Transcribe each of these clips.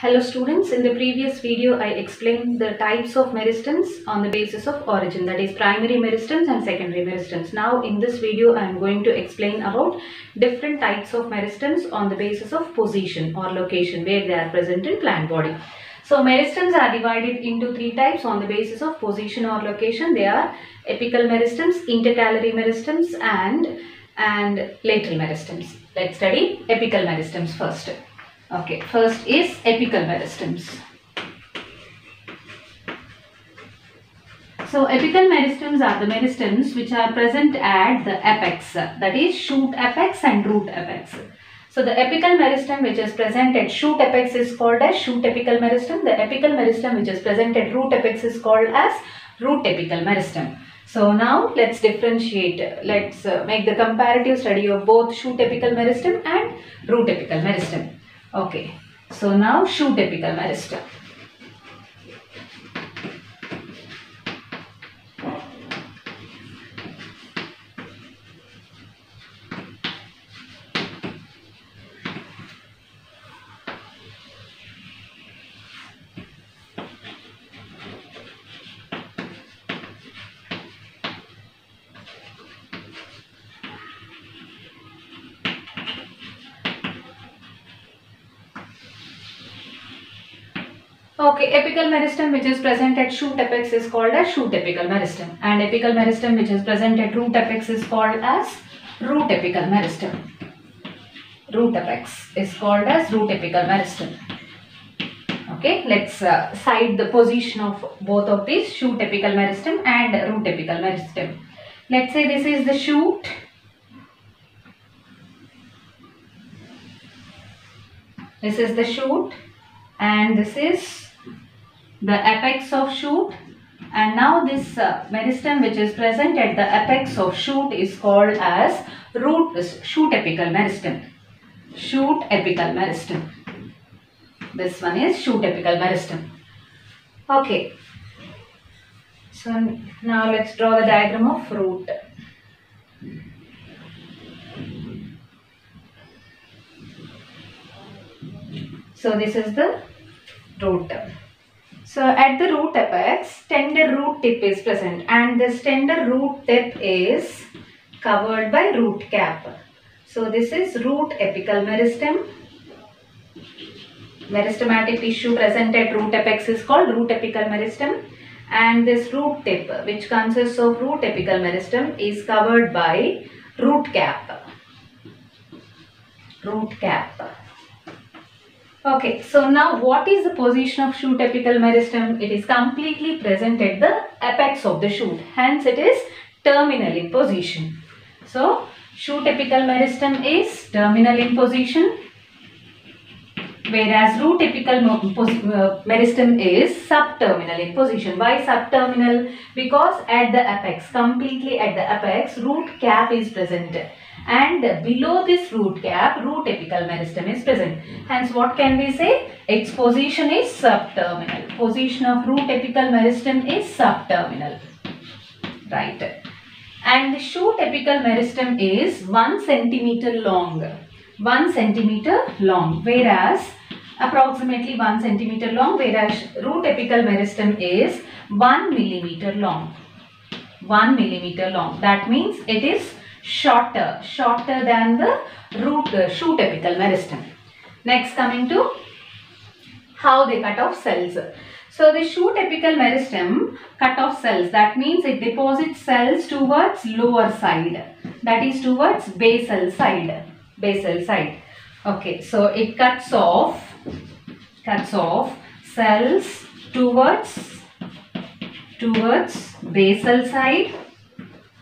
Hello students, in the previous video I explained the types of meristems on the basis of origin, that is primary meristems and secondary meristems. Now in this video I am going to explain about different types of meristems on the basis of position or location where they are present in plant body. So meristems are divided into three types on the basis of position or location. They are apical meristems, intercalary meristems and lateral meristems. Let's study apical meristems first. Okay, first is apical meristems. So apical meristems are the meristems which are present at the apex, that is shoot apex and root apex. So the apical meristem which is present at shoot apex is called as shoot apical meristem. The apical meristem which is present at root apex is called as root apical meristem. So now let's differentiate, let's make the comparative study of both shoot apical meristem and root apical meristem. Okay, so now shoot apical meristem. Okay, apical meristem which is present at shoot apex is called as shoot apical meristem, and apical meristem which is present at root apex is called as root apical meristem. Root apex is called as root apical meristem. Okay, let's cite the position of both of these, shoot apical meristem and root apical meristem. Let's say this is the shoot. This is the shoot and this is the apex of shoot, and now this meristem which is present at the apex of shoot is called as shoot apical meristem. Shoot apical meristem. This one is shoot apical meristem. Okay. So now let's draw the diagram of root. So this is the root. So at the root apex, tender root tip is present, and this tender root tip is covered by root cap. So this is root apical meristem. Meristematic tissue present at root apex is called root apical meristem, and this root tip which consists of root apical meristem is covered by root cap. Root cap. Okay, so now what is the position of shoot apical meristem? It is completely present at the apex of the shoot, hence it is terminal in position. So shoot apical meristem is terminal in position, whereas root apical meristem is subterminal in position. Why subterminal? Because at the apex, completely at the apex, root cap is present, and below this root cap, root apical meristem is present. Hence what can we say? Its position is subterminal. Position of root apical meristem is subterminal. Right. And the shoot apical meristem is 1 centimeter long. 1 centimeter long, whereas approximately 1 centimeter long, whereas root apical meristem is 1 millimeter long. 1 millimeter long. That means it is shorter than the shoot apical meristem. Next, coming to how they cut off cells. So the shoot apical meristem cut off cells, that means it deposits cells towards lower side, that is towards basal side. Basal side. Okay, so it cuts off cells towards basal side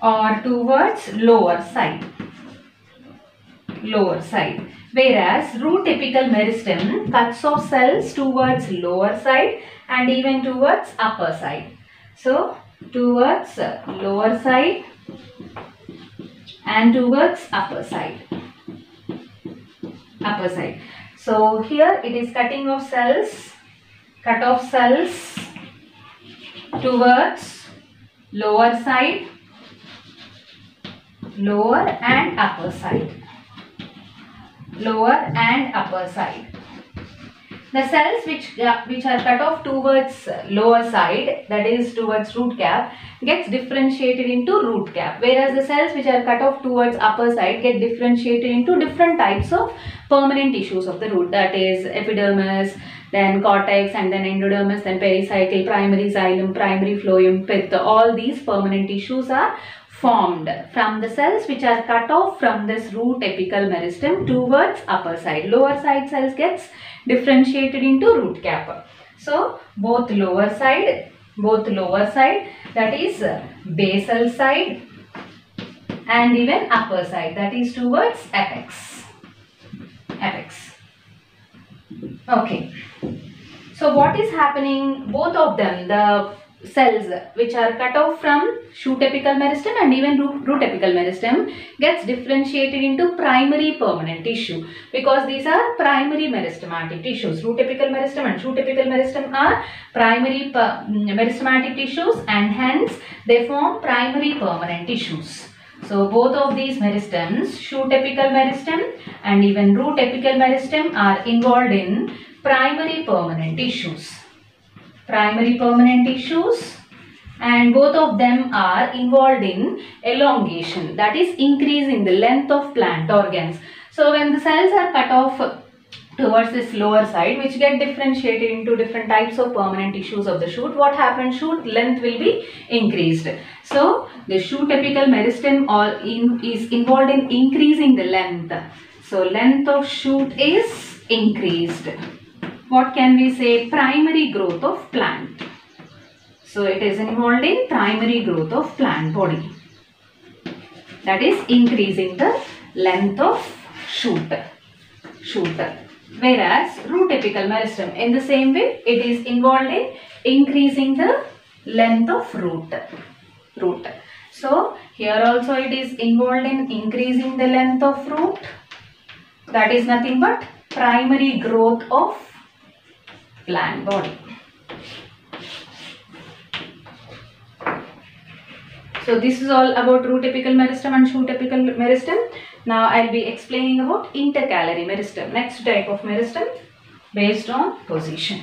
or towards lower side, whereas root apical meristem cuts off cells towards lower side and even towards upper side. So towards lower side and towards upper side. So here it is cutting off cells, cut off cells towards lower side, lower and upper side. The cells which are cut off towards lower side, that is towards root cap, gets differentiated into root cap, whereas the cells which are cut off towards upper side get differentiated into different types of permanent tissues of the root, that is epidermis, then cortex, and then endodermis, then pericycle, primary xylem, primary phloem, pith. All these permanent tissues are formed from the cells which are cut off from this root apical meristem towards upper side. Lower side cells gets differentiated into root cap. So both lower side, that is basal side, and even upper side, that is towards apex. Okay. So what is happening? Both of them, the cells which are cut off from shoot apical meristem and even root apical meristem, gets differentiated into primary permanent tissue, because these are primary meristematic tissues. Root apical meristem and shoot apical meristem are primary meristematic tissues, and hence they form primary permanent tissues. So both of these meristems, shoot apical meristem and even root apical meristem, are involved in primary permanent tissues. And both of them are involved in elongation, that is increasing the length of plant organs. So when the cells are cut off towards this lower side, which get differentiated into different types of permanent tissues of the shoot, what happens? Shoot length will be increased. So the shoot apical meristem is involved in increasing the length. So length of shoot is increased. What can we say? Primary growth of plant. So it is involved in primary growth of plant body, that is increasing the length of shoot. Whereas root apical meristem, in the same way, it is involved in increasing the length of root. So here also it is involved in increasing the length of root, that is nothing but primary growth of plant body. So this is all about root apical meristem and shoot apical meristem. Now I will be explaining about intercalary meristem, next type of meristem based on position.